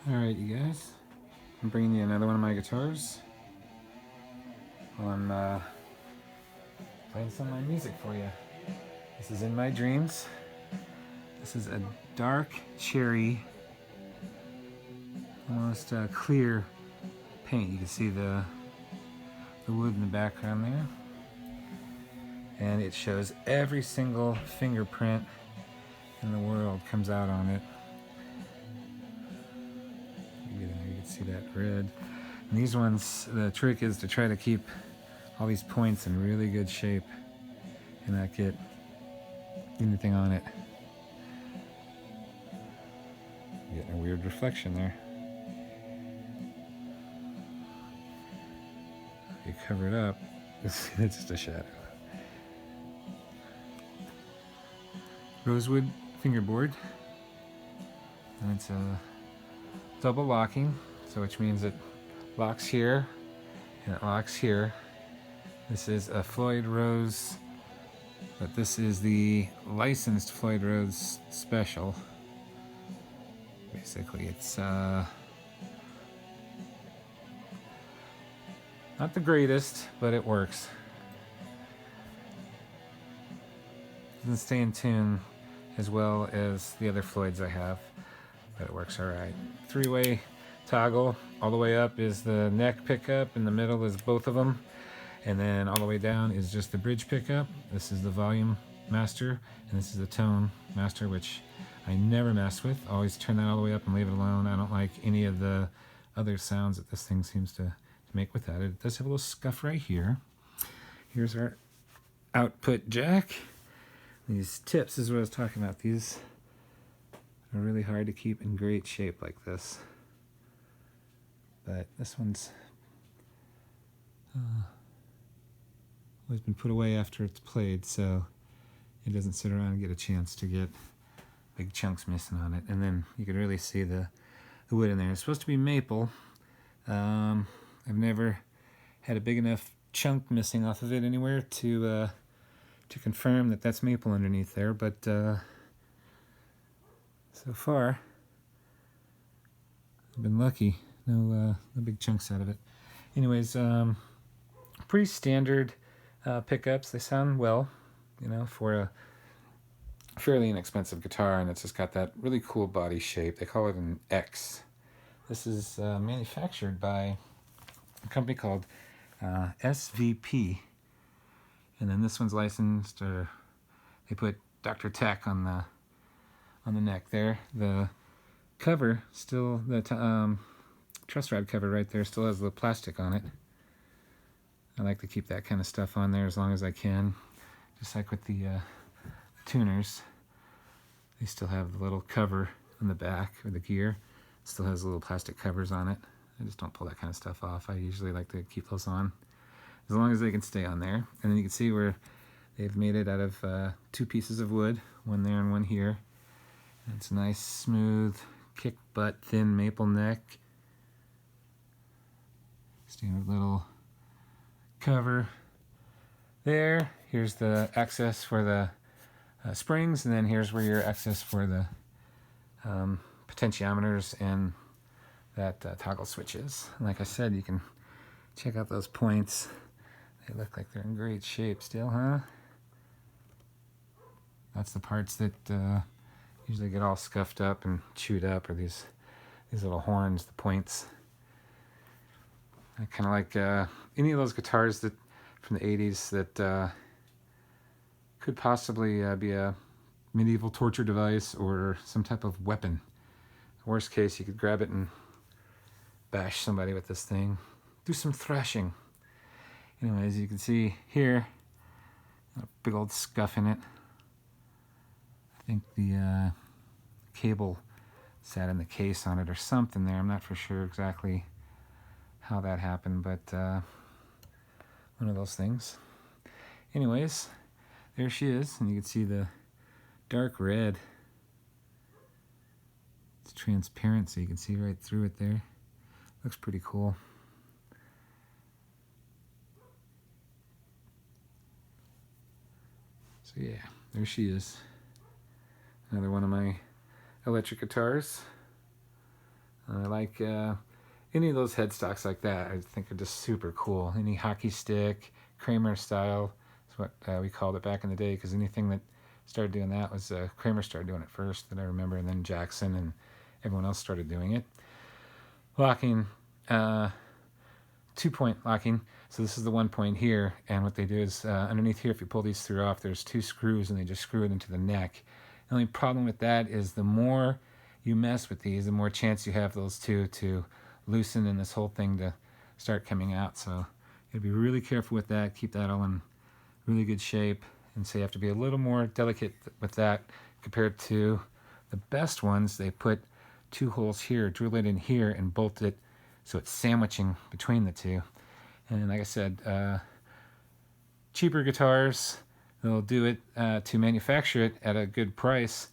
Alright, you guys, I'm bringing you another one of my guitars while I'm playing some of my music for you. This is In My Dreams. This is a dark cherry, almost clear paint. You can see the wood in the background there. And it shows every single fingerprint in the world comes out on it. You can see that red. And these ones, the trick is to try to keep all these points in really good shape and not get anything on it. Getting a weird reflection there. If you cover it up, it's just a shadow. Rosewood fingerboard, and it's a double locking, so which means it locks here and it locks here. This is a Floyd Rose, but this is the licensed Floyd Rose special. Basically, it's not the greatest, but it works. Doesn't stay in tune as well as the other Floyds I have, but it works all right. Three-way toggle. All the way up is the neck pickup, in the middle is both of them, and then all the way down is just the bridge pickup. This is the volume master, and this is the tone master, which I never mess with. Always turn that all the way up and leave it alone. I don't like any of the other sounds that this thing seems to make with that. It does have a little scuff right here. Here's our output jack. These tips is what I was talking about. These are really hard to keep in great shape like this. But this one's always been put away after it's played, so it doesn't sit around and get a chance to get big chunks missing on it. And then you can really see the wood in there. It's supposed to be maple. I've never had a big enough chunk missing off of it anywhere to confirm that that's maple underneath there, but so far I've been lucky. No big chunks out of it. Anyways, pretty standard pickups. They sound well, you know, for a fairly inexpensive guitar, and it's just got that really cool body shape. They call it an X. This is manufactured by a company called SVP. And then this one's licensed, or they put Dr. Tech on the neck there. The cover still, the truss rod cover right there still has the plastic on it. I like to keep that kind of stuff on there as long as I can. Just like with the tuners, they still have the little cover on the back, or the gear. It still has little plastic covers on it. I just don't pull that kind of stuff off. I usually like to keep those on as long as they can stay on there. And then you can see where they've made it out of two pieces of wood, one there and one here. And it's a nice, smooth, kick butt, thin maple neck. Standard little cover there. Here's the access for the springs, and then here's where your access for the potentiometers and that toggle switch is. And like I said, you can check out those points. They look like they're in great shape still, huh? That's the parts that usually get all scuffed up and chewed up, or these little horns, the points. I kind of like any of those guitars that from the 80s that could possibly be a medieval torture device or some type of weapon. Worst case, you could grab it and bash somebody with this thing. Do some thrashing. Anyways, you can see here, a big old scuff in it. I think the cable sat in the case on it or something there. I'm not for sure exactly how that happened, but one of those things. Anyways, there she is, and you can see the dark red. It's transparent, so you can see right through it there. Looks pretty cool. So yeah, there she is. Another one of my electric guitars. I like any of those headstocks like that. I think are just super cool. Any hockey stick, Kramer style is what we called it back in the day, because anything that started doing that was Kramer started doing it first that I remember, and then Jackson and everyone else started doing it. Locking, 2-point locking. So this is the 1 point here, and what they do is underneath here, if you pull these through off, there's 2 screws, and they just screw it into the neck. The only problem with that is the more you mess with these, the more chance you have those two to loosen and this whole thing to start coming out. So you gotta be really careful with that, keep that all in really good shape, and so you have to be a little more delicate with that compared to the best ones. They put 2 holes here, drill it in here, and bolt it so it's sandwiching between the two. And like I said, cheaper guitars, they'll do it to manufacture it at a good price.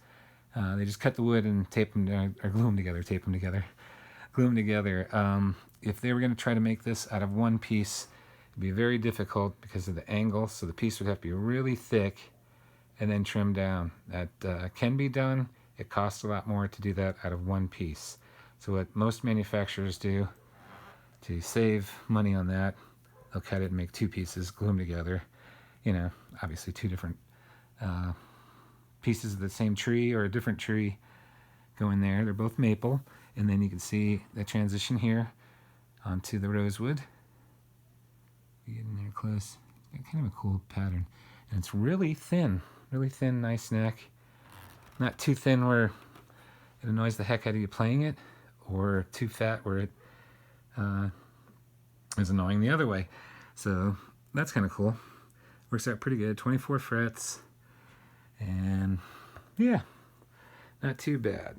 They just cut the wood and tape them, or glue them together, glue them together. If they were going to try to make this out of one piece, it'd be very difficult because of the angle, so the piece would have to be really thick and then trimmed down. That can be done. It costs a lot more to do that out of one piece. So what most manufacturers do to save money on that, they'll cut it and make 2 pieces, glue them together. You know, obviously 2 different pieces of the same tree or a different tree go in there. They're both maple, and then you can see the transition here onto the rosewood. You get in there close. It's got kind of a cool pattern, and it's really thin, nice neck. Not too thin where it annoys the heck out of you playing it, or too fat where it is annoying the other way. So that's kind of cool. Works out pretty good. 24 frets, and yeah, not too bad.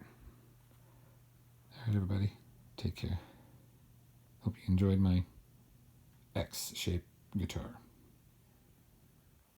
All right, everybody, take care. Hope you enjoyed my X-shaped guitar.